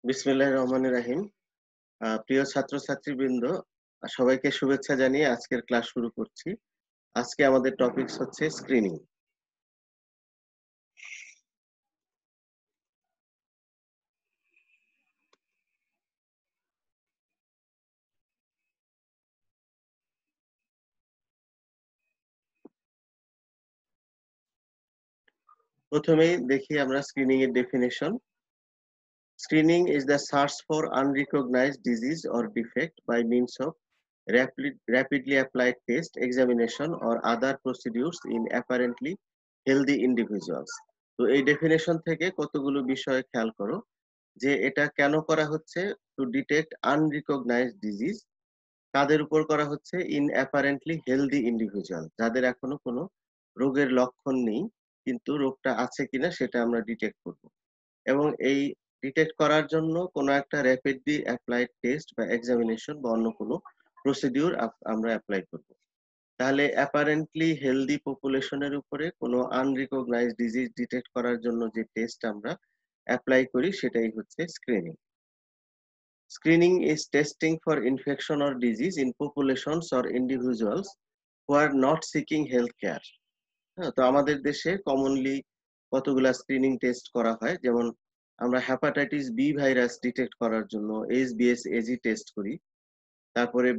বিসমিল্লাহির রহমানির রাহিম। প্রিয় ছাত্রছাত্রীবৃন্দ, সবাইকে শুভেচ্ছা জানিয়ে আজকের ক্লাস শুরু করছি। আজকে আমাদের টপিকস হচ্ছে স্ক্রিনিং। প্রথমেই দেখি আমরা স্ক্রিনিং এর definition. Screening is the search for unrecognised disease or defect by means of rapidly applied test, examination or other procedures in apparently healthy individuals. তো এই ডেফিনেশন থেকে কতগুলো বিষয় খেয়াল করো যে এটা কেন করা হচ্ছে। টু ডিটেক্ট আনরিকগনাইজড ডিজিজ, কাদের উপর করা হচ্ছে? ইন অ্যাপারেন্টলি হেলদি ইন্ডিভিজুয়াল, যাদের এখনো কোনো রোগের লক্ষণ নেই কিন্তু রোগটা আছে কিনা সেটা আমরা ডিটেক্ট করব। এবং এই ডিটেক্ট করার জন্য কোনো একটা র্যাপিডলি অ্যাপ্লাইড টেস্ট বা এক্সামিনেশন বা অন্য কোনো প্রসিডিউর আমরা অ্যাপ্লাই করব। তাহলে অ্যাপারেন্টলি হেলদি পপুলেশনের উপরে কোনো আনরিকগনাইজড ডিজিজ ডিটেক্ট করার জন্য যে টেস্ট আমরা অ্যাপ্লাই করি সেটাই হচ্ছে screening. Screening is testing for infection or disease in populations or individuals who are not seeking health care. হ্যাঁ, তো আমাদের দেশে কমনলি কতগুলা স্ক্রিনিং টেস্ট করা হয়, যেমন আমরা হেপাটাইটিস বি ভাইরাস ডিটেক্ট করার জন্য HBsAg টেস্ট করি। তারপরে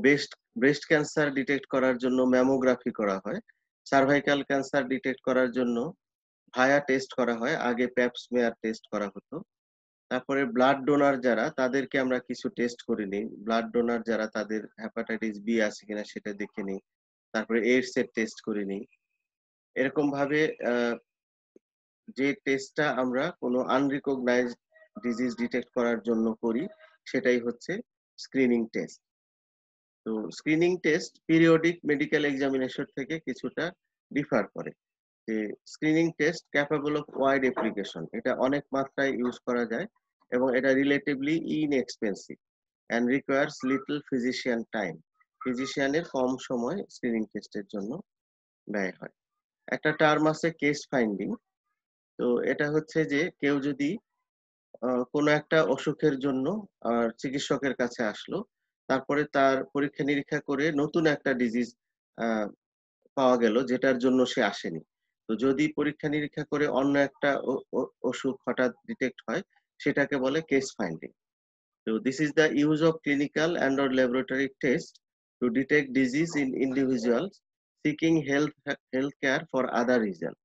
ব্রেস্ট ক্যান্সার ডিটেক্ট করার জন্য ম্যামোগ্রাফি করা হয়। সার্ভাইকাল ক্যান্সার ডিটেক্ট করার জন্য ভায়া টেস্ট করা হয়, আগে প্যাপস্মিয়ার টেস্ট করা হতো। তারপরে ব্লাড ডোনার যারা, তাদেরকে আমরা কিছু টেস্ট করে নিই। ব্লাড ডোনার যারা, তাদের হেপাটাইটিস বি আছে কিনা সেটা দেখে নিই। তারপরে এইডস এর টেস্ট করে নিই। এরকম ভাবে যে টেস্টটা আমরা কোনো আনরিকগনাইজড ডিজিজ ডিটেক্ট করার জন্য করি সেটাই হচ্ছে স্ক্রিনিং টেস্ট। তো screening test periodic medical examination থেকে কিছুটা ডিফার করে। যে screening test capable of wide application, এটা অনেক মাত্রায় ইউজ করা যায় এবং এটা relatively inexpensive and requires little physician time. ফিজিশিয়ানের কম সময় স্ক্রিনিং টেস্টের জন্য ব্যয় হয়। একটা টার্ম আছে কেস ফাইন্ডিং। তো এটা হচ্ছে যে কেউ যদি কোনো একটা অসুখের জন্য চিকিৎসকের কাছে আসলো, তারপরে তার পরীক্ষা নিরীক্ষা করে নতুন একটা ডিজিজ পাওয়া গেল যেটার জন্য সে আসেনি। তো যদি পরীক্ষা নিরীক্ষা করে অন্য একটা অসুখ হঠাৎ ডিটেক্ট হয়, সেটাকে বলে কেস ফাইন্ডিং। তো this is the use of clinical and or laboratory test to detect disease in individuals seeking health care for other reason.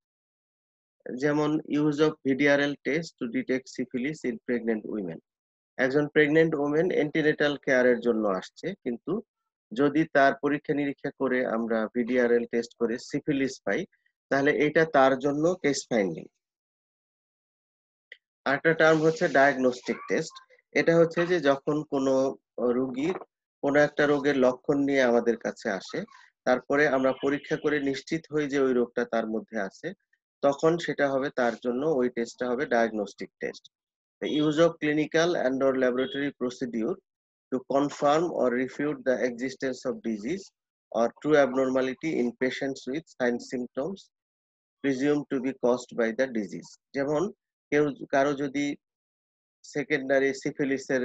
যেমন use of VDRL test to detect syphilis in pregnant women. একজন pregnant women antenatal কেয়ারের জন্য আসছে, কিন্তু যদি তার পরীক্ষা নিরীক্ষা করে আমরা ভিডিআরএল টেস্ট করে সিফিলিস পাই, তাহলে এটা তার জন্য কেস ফাইন্ডিং। আরেকটা টার্ম হচ্ছে ডায়াগনস্টিক টেস্ট। এটা হচ্ছে যে যখন কোনো রোগী কোনো একটা রোগের লক্ষণ নিয়ে আমাদের কাছে আসে, তারপরে আমরা পরীক্ষা করে নিশ্চিত হই যে ওই রোগটা তার মধ্যে আছে, তখন সেটা হবে তার জন্য ওই টেস্টটা হবে diagnostic test. The use of clinical and or laboratory procedure to confirm or refute the existence of disease or true abnormality in patients with sign symptoms presumed to be caused by the disease. যেমন কারো যদি secondary সিফিলিসের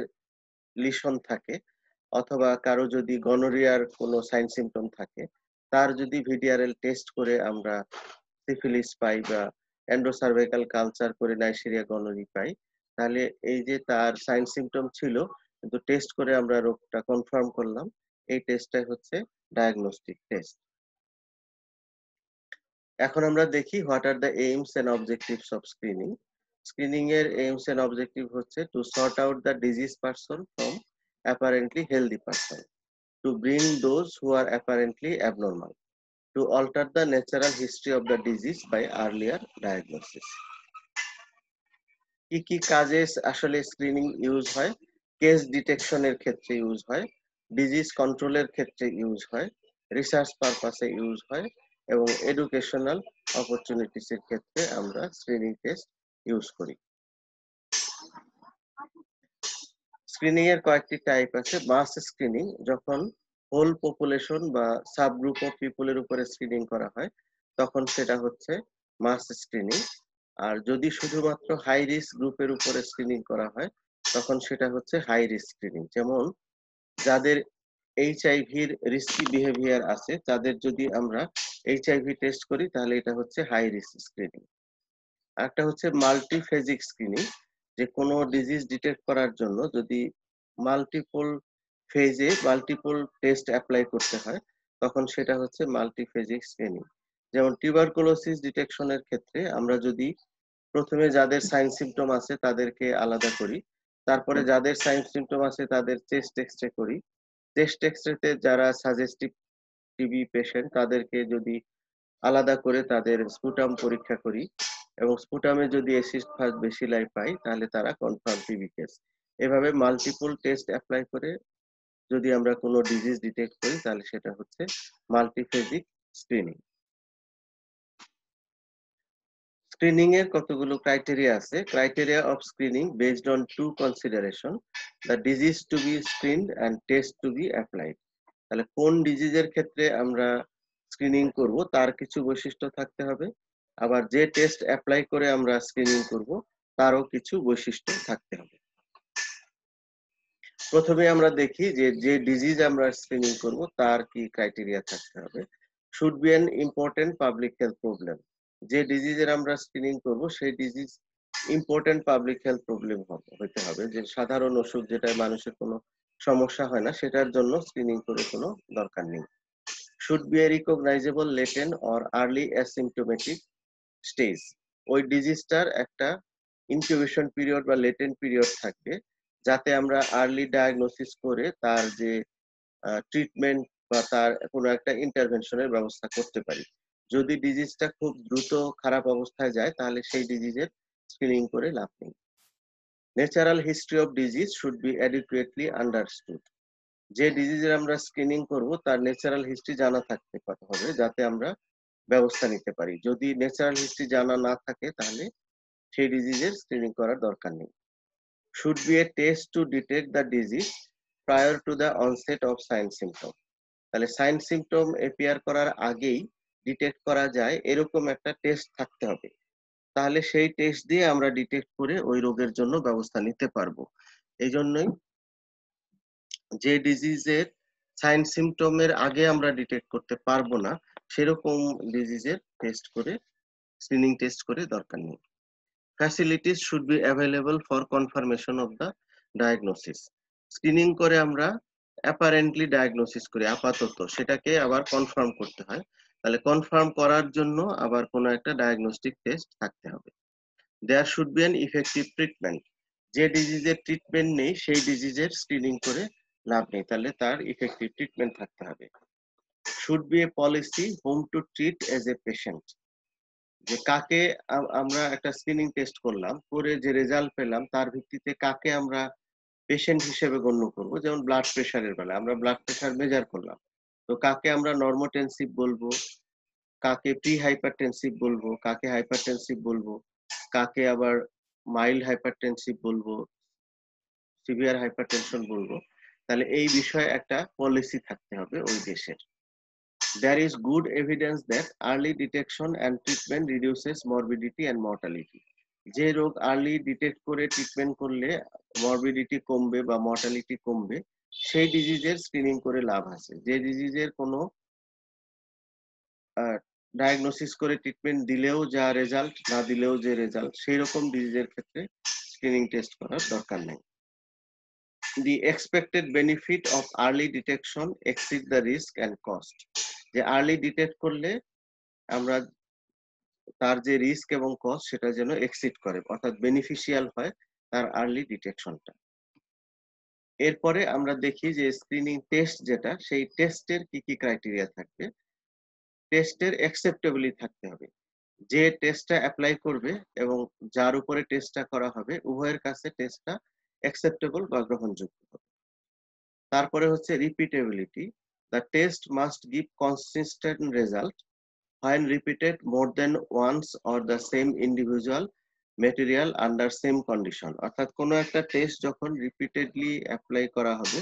lesion থাকে, অথবা কারো যদি গনোরিয়ার কোনো sign symptom থাকে, তার যদি ভিডিআরএল টেস্ট করে আমরা সিফিলিস পাই বা এন্ডোসার্ভাইকাল কালচার করে নাইজেরিয়া গনোরি পাই, তাহলে এই যে তার সাইন সিম্পটম ছিল কিন্তু টেস্ট করে আমরা রোগটা কনফার্ম করলাম, এই টেস্টটাই হচ্ছে ডায়াগনস্টিক টেস্ট। এখন আমরা দেখি what are the aims and objectives of screening. Screening এর এইমস এন্ড অবজেক্টিভ হচ্ছে to sort out the disease person from apparently healthy person, to bring those who are apparently abnormal, to alter the natural history of the disease by earlier diagnosis. কি কি কাজে আসলে screening use হয়? Case ডিটেকশনের ক্ষেত্রে use হয়, disease কন্ট্রোলের ক্ষেত্রে use হয়, রিসার্চ পারপাসে ইউজ হয় এবং এডুকেশনাল অপরচুনিটিস এর ক্ষেত্রে আমরা স্ক্রিনিং টেস্ট ইউজ করি। স্ক্রিনিং এর কয়েকটি টাইপ আছে। মাস স্ক্রিনিং, যখন হোল পপুলেশন বা সাব গ্রুপ অফ পিপলের উপরে স্ক্রিনিং করা হয় তখন সেটা হচ্ছে মাস স্ক্রিনিং। আর যদি শুধুমাত্র হাই রিস্ক গ্রুপের উপরে স্ক্রিনিং করা হয় তখন সেটা হচ্ছে হাই রিস্ক স্ক্রিনিং। যেমন যাদের এইচআইভির রিস্কি বিহেভিয়ার আছে তাদের যদি আমরা এইচআইভি টেস্ট করি তাহলে এটা হচ্ছে হাই রিস্ক স্ক্রিনিং। আরেকটা হচ্ছে মাল্টিফেজিক স্ক্রিনিং, যে কোনো ডিজিজ ডিটেক্ট করার জন্য যদি মাল্টিপল ফেজে মাল্টিপল টেস্ট অ্যাপ্লাই করতে হয় তখন সেটা হচ্ছে মাল্টিফেজিক স্ক্রিনিং। যেমন টিউবারকুলোসিস ডিটেকশনের ক্ষেত্রে আমরা যদি প্রথমে যাদের সাইন সিম্পটম আছে তাদেরকে আলাদা করি, তারপরে যাদের সাইন সিম্পটম আছে তাদের চেস্ট এক্সরে করি, চেস্ট এক্সরেতে যারা সাজেস্টিভ টিবি পেশেন্ট তাদেরকে যদি আলাদা করে তাদের স্পুটাম পরীক্ষা করি এবং স্পুটামে যদি অ্যাসিড ফাস্ট বেশিলাই পাই তাহলে তারা কনফার্ম টিবি কেস। এভাবে মাল্টিপল টেস্ট অ্যাপ্লাই করে যদি আমরা কোনো ডিজিজ ডিটেক্ট করি তাহলে সেটা হচ্ছে মাল্টিফেজিক স্ক্রিনিং। স্ক্রিনিং এর কতগুলো ক্রাইটেরিয়া আছে। Criteria of screening based on two consideration, the disease to be screened and test to be applied. তাহলে কোন ডিজিজের ক্ষেত্রে আমরা স্ক্রিনিং করব তার কিছু বৈশিষ্ট্য থাকতে হবে, আবার যে টেস্ট অ্যাপ্লাই করে আমরা স্ক্রিনিং করব তারও কিছু বৈশিষ্ট্য থাকতে হবে। প্রথমে আমরা দেখি যে যে ডিজিজ আমরা স্ক্রিনিং করব তার কি ক্রাইটেরিয়া থাকতে হবে। Should be an important public health problem. যে ডিজিজের আমরা স্ক্রিনিং করব সেই disease important public health problem হতে হবে, যে সাধারণ অসুখ যেটায় মানুষের কোনো সমস্যা হয় না সেটার জন্য স্ক্রিনিং করে কোনো দরকার নেই। Should be a recognizable latent or early asymptomatic stage. ওই ডিজিজটার একটা ইনকিউবেশন পিরিয়ড বা লেটেন্ট পিরিয়ড থাকবে যাতে আমরা আর্লি ডায়াগনোসিস করে তার যে ট্রিটমেন্ট বা তার কোনো একটা ইন্টারভেনশনের ব্যবস্থা করতে পারি। যদি ডিজিজটা খুব দ্রুত খারাপ অবস্থায় যায় তাহলে সেই ডিজিজের স্ক্রিনিং করে লাভ নেই। Natural history of disease should be adequately understood. যে ডিজিজের আমরা স্ক্রিনিং করব তার ন্যাচারাল হিস্ট্রি জানা থাকতে হবে যাতে আমরা ব্যবস্থা নিতে পারি। যদি ন্যাচারাল হিস্ট্রি জানা না থাকে তাহলে সেই ডিজিজের স্ক্রিনিং করার দরকার নেই। Should be A test to detect the disease prior to the onset of sign symptom. তাহলে সাইন সিম্পটম এপিয়ার করার আগেই ডিটেক্ট করা যায় এরকম একটা টেস্ট থাকতে হবে, তাহলে সেই টেস্ট দিয়ে আমরা ডিটেক্ট করে ওই রোগের জন্য ব্যবস্থা নিতে পারবো। এই জন্যই যে ডিজিজের সাইন সিম্পটমের আগে আমরা ডিটেক্ট করতে পারবো না সেরকম ডিজিজের টেস্ট করে স্ক্রিনিং টেস্ট করে দরকার নেই। Facilities should be available for confirmation of the diagnosis. Screening করে আমরা অ্যাপারেন্টলি ডায়াগনোসিস করি, আপাতত সেটাকে আবার কনফার্ম করতে হয়, তাহলে কনফার্ম করার জন্য আবার কোনো একটা ডায়াগনস্টিক টেস্ট থাকতে হবে। There should be an effective treatment. যে ডিজিজের ট্রিটমেন্ট নেই সেই ডিজিজের স্ক্রিনিং করে লাভ নেই, তাহলে তার ইফেক্টিভ ট্রিটমেন্ট থাকতে হবে। Should be A policy home to treat as a patient. যে কাকে আমরা একটা স্ক্রিনিং টেস্ট করলাম করে যে রেজাল্ট পেলাম তার ভিত্তিতে কাকে আমরা পেশেন্ট হিসেবে গণ্য করব। যেমন ব্লাড প্রেশারের বেলা আমরা ব্লাড প্রেশার মেজার করলাম, তো কাকে আমরা নর্মোটেনসিভ বলবো, কাকে প্রি হাইপারটেনসিভ বলবো, কাকে হাইপারটেনসিভ বলবো, কাকে আবার মাইল্ড হাইপারটেনসিভ বলবো, সিভিয়ার হাইপারটেনশন বলবো, তাহলে এই বিষয়ে একটা পলিসি থাকতে হবে ওই দেশের। There is good evidence that early detection and treatment reduces morbidity and mortality. যে রোগ আর্লি ডিটেক্ট করে ট্রিটমেন্ট করলে মরবিডিটি কমবে বা মর্টালিটি কমবে সেই ডিজিজের স্ক্রিনিং করে লাভ আছে। যে ডিজিজের কোনো ডায়াগনোসিস করে ট্রিটমেন্ট দিলেও যা রেজাল্ট না দিলেও যে রেজাল্ট সেই রকম ডিজিজের ক্ষেত্রে স্ক্রিনিং টেস্ট করার দরকার নেই। The expected benefit of early detection exceed the risk and cost. যে আর্লি ডিটেক্ট করলে আমরা তার যে রিস্ক এবং কস্ট সেটা যেন এক্সিড করে, অর্থাৎ বেনিফিশিয়াল হয় তার আর্লি ডিটেকশনটা। এরপরে আমরা দেখি যে স্ক্রিনিং টেস্ট যেটা সেই টেস্টের কি কি ক্রাইটেরিয়া থাকবে। টেস্টের অ্যাকসেপ্টেবিলিটি থাকতে হবে, যে টেস্টটা অ্যাপ্লাই করবে এবং যার উপরে টেস্টটা করা হবে উভয়ের কাছে টেস্টটা অ্যাকসেপ্টেবল বা গ্রহণযোগ্য হবে। তারপরে হচ্ছে repeatability, the test must give consistent result when repeated more than once or the same individual material under same condition। অর্থাৎ কোনো একটা টেস্ট যখন রিপিটেডলি অ্যাপ্লাই করা হবে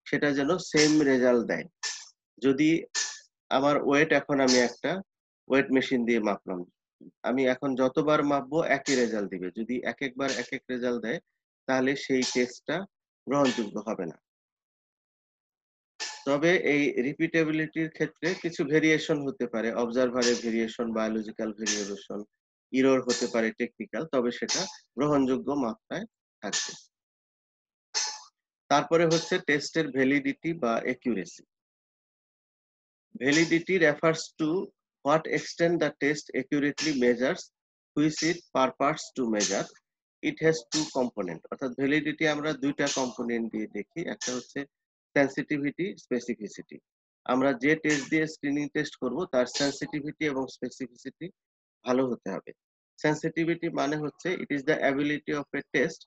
সেটা যেন সেম রেজাল্ট দেয়। যদি আমার ওয়েট এখন আমি একটা ওয়েট মেশিন দিয়ে মাপলাম, আমি এখন যতবার মাপবো একই রেজাল্ট দিবে। যদি এক একবার এক এক রেজাল্ট দেয় তাহলে সেই টেস্টটা গ্রহণযোগ্য হবে না। তবে এই রিপিটেবিলিটির ক্ষেত্রে কিছু ভেরিয়েশন হতে পারে, অবজারভারের ভেরিয়েশন, বায়োলজিক্যাল ভেরিয়েশন, ইরর হতে পারে টেকনিক্যাল, তবে সেটা গ্রহণযোগ্য মাত্রায় থাকবে। তারপরে হচ্ছে টেস্টের ভ্যালিডিটি বা একিউরেসি। Validity refers to what extent the test accurately measures which it purports to measure. It has two component, অর্থাৎ ভ্যালিডিটি আমরা দুইটা কম্পোনেন্ট দিয়ে দেখি, একটা হচ্ছে সেনসিটিভিটি, স্পেসিফিসিটি। আমরা যে টেস্ট দিয়ে স্ক্রিনিং টেস্ট করব তার সেনসিটিভিটি এবং স্পেসিফিসিটি ভালো হতে হবে। সেনসিটিভিটি মানে হচ্ছে it is the ability of A test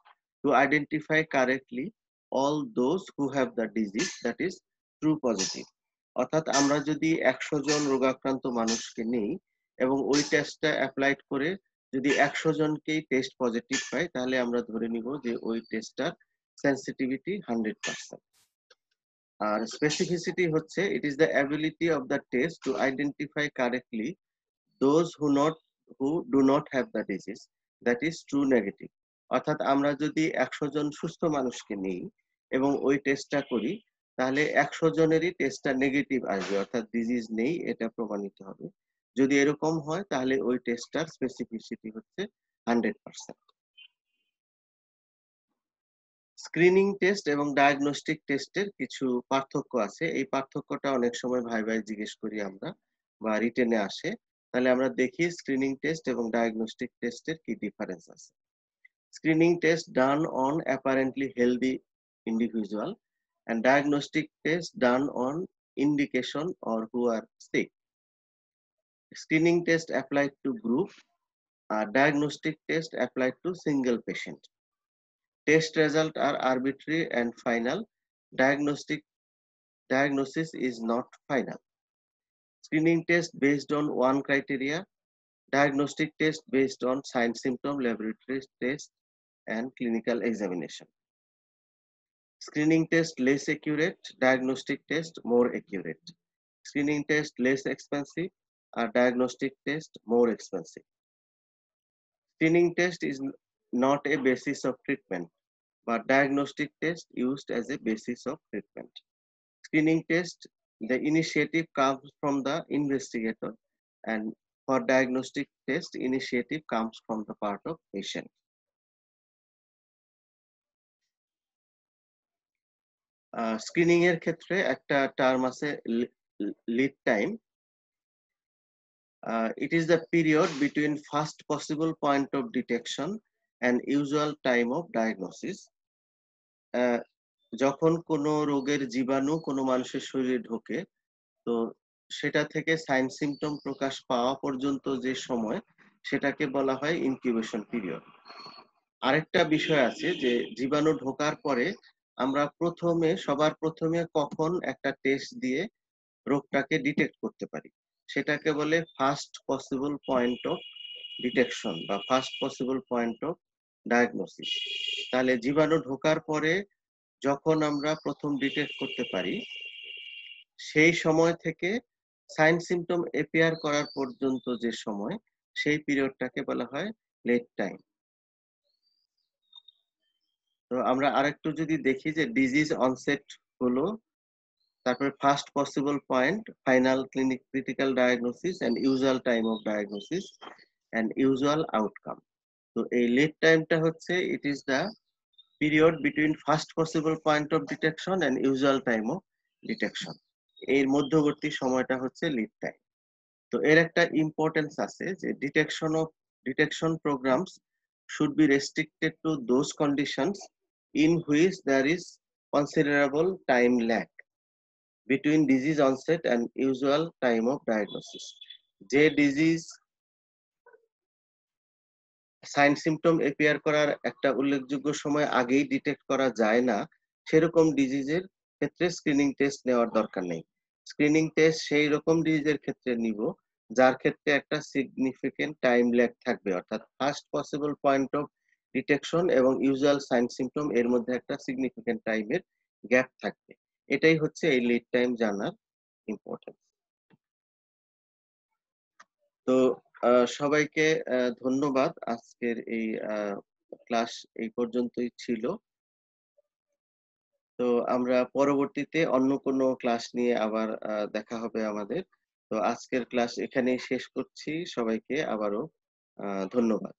to identify correctly all those who have the disease that is true positive. অর্থাৎ আমরা যদি 100 জন রোগাক্রান্ত মানুষকে নিই এবং ওই টেস্টটা অ্যাপ্লাইড করে যদি 100 জনকেই টেস্ট পজিটিভ পাই, তাহলে আমরা ধরে নিব যে ওই টেস্টটার সেনসিটিভিটি 100%। আর স্পেসিফিসিটি হচ্ছে it is the ability of the test to identify correctly those who do not have the disease that is true negative। অর্থাৎ আমরা যদি 100 জন সুস্থ মানুষকে নিই এবং ওই টেস্টটা করি, তাহলে 100 জনেরই টেস্টটা নেগেটিভ আসবে, অর্থাৎ ডিজিজ নেই এটা প্রমাণিত হবে। যদি এরকম হয় তাহলে ওই টেস্টটার স্পেসিফিসিটি হচ্ছে 100%। স্ক্রিনিং টেস্ট এবং ডায়াগনস্টিক টেস্টের কিছু পার্থক্য আছে। এই পার্থক্যটা অনেক সময় ভাই জিজ্ঞেস করি আমরা বা রিটেনে আসে। তাহলে আমরা দেখি স্ক্রিনিং টেস্ট এবং ডায়াগনস্টিক টেস্টের কি ডিফারেন্স আছে। Screening test done on apparently healthy individual and diagnostic test done on indication or who are sick. Screening test applied to group, diagnostic test applied to single patient. Test results are arbitrary and final. Diagnosis is not final. Screening test based on one criteria, diagnostic test based on sign symptom laboratory test and clinical examination. Screening test less accurate, diagnostic test more accurate. Screening test less expensive, or diagnostic test more expensive. Screening test is not a basis of treatment, but diagnostic test used as a basis of treatment. Screening test, the initiative comes from the investigator, and for diagnostic test, initiative comes from the part of patient. Screening এর ক্ষেত্রে একটা term আছে lead time. It is the period between first possible point of detection and usual time of diagnosis. যখন কোনো রোগের জীবাণু কোনো মানুষের শরীরে ঢোকে, তো সেটা থেকে সাইন সিমটম প্রকাশ পাওয়া পর্যন্ত যে সময়, সেটাকে বলা হয় ইনকিউবেশন পিরিয়ড। আরেকটা বিষয় আছে যে জীবাণু ঢোকার পরে আমরা সবার প্রথমে কখন একটা টেস্ট দিয়ে রোগটাকে ডিটেক্ট করতে পারি, সেটাকে বলে first possible point of detection বা first possible point of diagnosis. তাহলে জীবাণু ঢোকার পরে যখন আমরা প্রথম ডিটেক্ট করতে পারি, সেই সময় থেকে সাইন সিমটম এপিয়ার করার পর্যন্ত যে সময়, সেই পিরিয়ডটাকে বলা হয় লেট টাইম। তো আমরা আরেকটু যদি দেখি যে ডিজিজ অনসেট হলো, তারপরে first possible point, final critical diagnosis and usual time of diagnosis and usual outcome. তো এই লিড টাইমটা হচ্ছে it is the period between first possible point of detection and usual time of detection. এর মধ্যবর্তী সময়টা হচ্ছে লিড টাইম। তো এর একটা ইম্পর্টেন্স আছে যে detection programs should be restricted to those conditions in which there is considerable time lag between disease onset and usual time of diagnosis. যে ডিজিজ সাইন সিমটম এপিয়ার করার একটা উল্লেখযোগ্য সময় আগেই ডিটেক্ট করা যায় না, সেরকম ডিজিজের ক্ষেত্রে স্ক্রিনিং টেস্ট নেওয়ার দরকার নেই। স্ক্রিনিং টেস্ট সেই রকম ডিজিজের ক্ষেত্রে নিব যার ক্ষেত্রে একটা সিগনিফিকেন্ট টাইম ল্যাগ থাকবে, অর্থাৎ first possible point of detection এবং ইউজুয়াল সাইন সিমটম এর মধ্যে একটা সিগনিফিকেন্ট টাইমের গ্যাপ থাকবে। এটাই হচ্ছে এই লিড টাইম জানার ইম্পর্টেন্স। তো সবাইকে ধন্যবাদ আজকের এই ক্লাস এই পর্যন্তই ছিল। তো আমরা পরবর্তীতে অন্য কোনো ক্লাস নিয়ে আবার দেখা হবে আমাদের। তো আজকের ক্লাস এখানেই শেষ করছি। সবাইকে আবারও ধন্যবাদ।